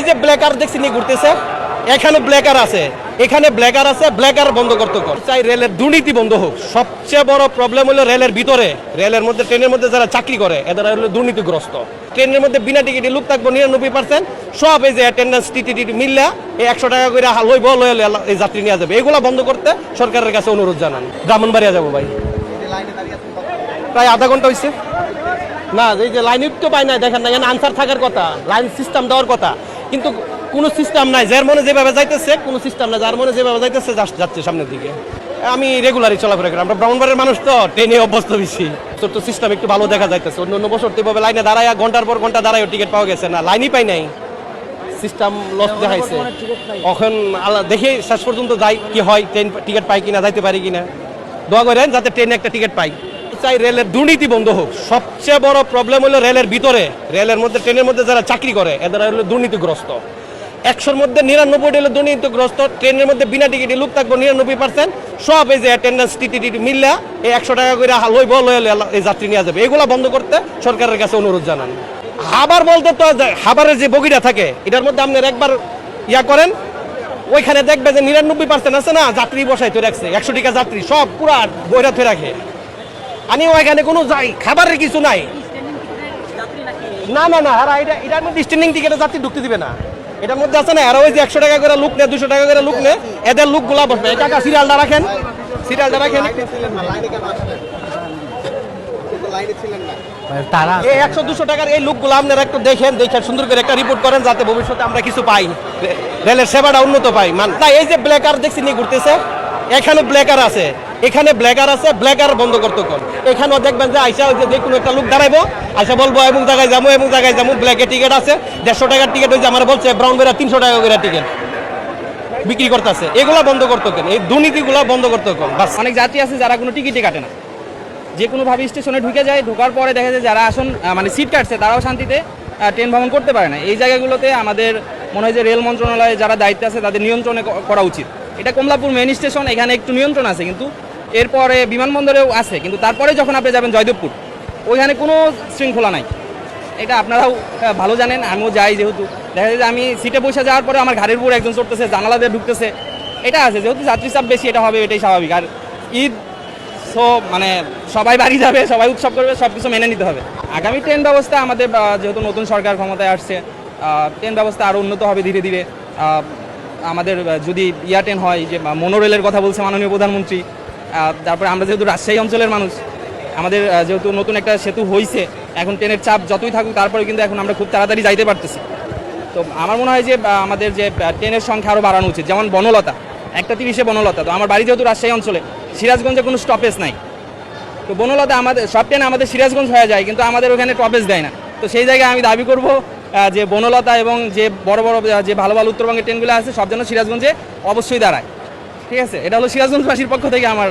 যে ব্ল্যাকার দেখছি নি ঘুরতেছে, এখানে ব্ল্যাকার আছে, এখানে ব্ল্যাকার আছে, ব্ল্যাকার বন্ধ করতে কর। চাই রেলের দুর্নীতি বন্ধ হোক। সবচেয়ে বড় প্রবলেম হলো রেলের ভিতরে, রেলের মধ্যে, ট্রেনের মধ্যে যারা চাকরি করে এদের হলো দুর্নীতিগ্রস্ত। ট্রেনের মধ্যে বিনা টিকিটে লোক থাকবো 99%, সব এই যে অ্যাটেন্ডেন্স টিটি মিললে এই 100 টাকা করে লইব, লইলে এই যাত্রী নিয়ে যাবে। এগুলো বন্ধ করতে সরকারের কাছে অনুরোধ জানান। ব্রাহ্মণবাড়িয়া যাবো ভাই, প্রায় আধা ঘন্টা হয়েছে। না, এই যে লাইন তো পাই না, দেখেন না, এখানে আনসার থাকার কথা, লাইন সিস্টেম দেওয়ার কথা, কিন্তু কোনো সিস্টেম নাই। যার মনে যেভাবে যাইতেছে কোনো সিস্টেম নাই, যার মনে যেভাবে যাইতেছে যাচ্ছে সামনের দিকে। আমি রেগুলারই চলাফেরা করি, আমরা ব্রাহ্মণবাড়িয়ার মানুষ তো ট্রেনে অভ্যস্ত বেশি। ছোট্ট সিস্টেম একটু ভালো দেখা যাইতেছে। অন্য বছর তো এভাবে লাইনে দাঁড়ায় ঘন্টার পর ঘন্টা দাঁড়ায় টিকিট পাওয়া গেছে না, লাইনই পাই নাই, সিস্টেম লস দেখাইছে। এখন দেখি শেষ পর্যন্ত যাই কি হয়, ট্রেন টিকিট পাই কিনা, যাইতে পারি কিনা। দোয়া করেন যাতে ট্রেনে একটা টিকিট পাই। চাই রেলের দুর্নীতি বন্ধ হোক। সবচেয়ে বড় প্রবলেম হলো রেলের ভিতরে, রেলের মধ্যে, ট্রেনের মধ্যে যারা চাকরি করে এদের হলো দুর্নীতিগ্রস্ত। 100-র মধ্যে 99 হলো দুর্নীতিগ্রস্ত। ট্রেনের মধ্যে বিনা টিকিটে লোক থাকবো 99%, সব এই যে অ্যাটেন্ডেন্স টিটি মিললে এই 100 টাকা করে লইব, লইলে এই যাত্রী নিয়ে যাবে। এগুলো বন্ধ করতে সরকারের কাছে অনুরোধ জানান। হাবার বলতে তো হাবারের যে বগিটা থাকে এটার মধ্যে আপনার একবার ইয়া করেন, ওইখানে দেখবে যে 99% আছে না, যাত্রী বসাই তো রাখছে, 100 টাকা যাত্রী সব পুরা বইরা থয়ে রাখে। আমি ওইখানে কোনো যাই খাবারের কিছু নাই। না না না, আর এটার মধ্যে স্ট্যান্ডিং টিকেটে যাত্রী ঢুকতে দিবে না। এটার মধ্যে আছে না, আর ওই যে 100 টাকা করে লুক নেয়, 200 টাকা করে লুক নেয়, এদের লুকগুলা বসবে। এটা সিরিয়ালটা রাখেন, সিরিয়ালটা রাখেন। তারা এই 100-200 টাকার এই লুকগুলো আপনারা একটু দেখেন, দেখে সুন্দর করে একটা রিপোর্ট করেন, যাতে ভবিষ্যতে আমরা কিছু পাই, রেলের সেবাটা উন্নত পাই। না, এই যে ব্ল্যাকার দেখছি নি ঘুরতেছে, এখানে ব্ল্যাকার আছে, এখানে ব্ল্যাকার আছে, ব্ল্যাকার বন্ধ করতে কর। এখানেও দেখবেন যে আইসা যে কোনো একটা লোক দাঁড়াইবো, আইসা বলবো এবং জায়গায় যাবো, এবং জায়গায় যাবো, ব্ল্যাকে টিকিট আছে 150 টাকার টিকিট, ওই যে আমার বলছে ব্রাউনবাড়িয়া 300 টাকা করে টিকিট বিক্রি করতেছে। এগুলা বন্ধ করতে কেন, এই দুর্নীতিগুলা বন্ধ করতে কর। অনেক যাত্রী আছে যারা কোনো টিকিটই কাটে না, যে কোনোভাবে স্টেশনে ঢুকে যায়, ঢোকার পরে দেখা যায় যারা আসন মানে সিট কাটছে তারাও শান্তিতে ট্রেন ভ্রমণ করতে পারে না। এই জায়গাগুলোতে আমাদের মনে হয় যে রেল মন্ত্রণালয়ে যারা দায়িত্বে আছে তাদের নিয়ন্ত্রণে করা উচিত। এটা কমলাপুর মেইন স্টেশন, এখানে একটু নিয়ন্ত্রণ আছে, কিন্তু এরপরে বিমানবন্দরেও আছে, কিন্তু তারপরে যখন আপনি যাবেন জয়দেবপুর, ওইখানে কোনো শৃঙ্খলা নাই। এটা আপনারাও ভালো জানেন, আমিও যাই, যেহেতু দেখা যায় যে আমি সিটে বসে যাওয়ার পরে আমার ঘাড়ের উপর একজন চড়তেছে, জানালা দিয়ে ঢুকতেছে। এটা আছে, যেহেতু যাত্রী চাপ বেশি, এটা হবে, এটাই স্বাভাবিক। আর ঈদ সো মানে সবাই বাড়ি যাবে, সবাই উৎসব করবে, সব কিছু মেনে নিতে হবে। আগামী ট্রেন ব্যবস্থা আমাদের যেহেতু নতুন সরকার ক্ষমতায় আসছে, ট্রেন ব্যবস্থা আরও উন্নত হবে ধীরে ধীরে। আমাদের যদি ট্রেন হয়, যে মোনোরেলের কথা বলছে মাননীয় প্রধানমন্ত্রী, তারপরে আমরা যেহেতু রাজশাহী অঞ্চলের মানুষ, আমাদের যেহেতু নতুন একটা সেতু হয়েছে, এখন ট্রেনের চাপ যতই থাকুক তারপরে কিন্তু এখন আমরা খুব তাড়াতাড়ি যাইতে পারতেছি। তো আমার মনে হয় যে আমাদের যে ট্রেনের সংখ্যা আরও বাড়ানো উচিত। যেমন বনলতা, 1:30 বনলতা, তো আমার বাড়ি যেহেতু রাজশাহী অঞ্চলে, সিরাজগঞ্জে কোনো স্টপেজ নাই, তো বনলতা আমাদের সব ট্রেন আমাদের সিরাজগঞ্জ হয়ে যায়, কিন্তু আমাদের ওখানে স্টপেজ দেয় না। তো সেই জায়গায় আমি দাবি করব যে বনলতা এবং যে বড় বড় যে ভালো ভালো উত্তরবঙ্গের ট্রেনগুলো আছে সব যেন সিরাজগঞ্জে অবশ্যই দাঁড়ায়। ঠিক আছে, এটা হলো সিরাজগঞ্জবাসীর পক্ষ থেকে আমার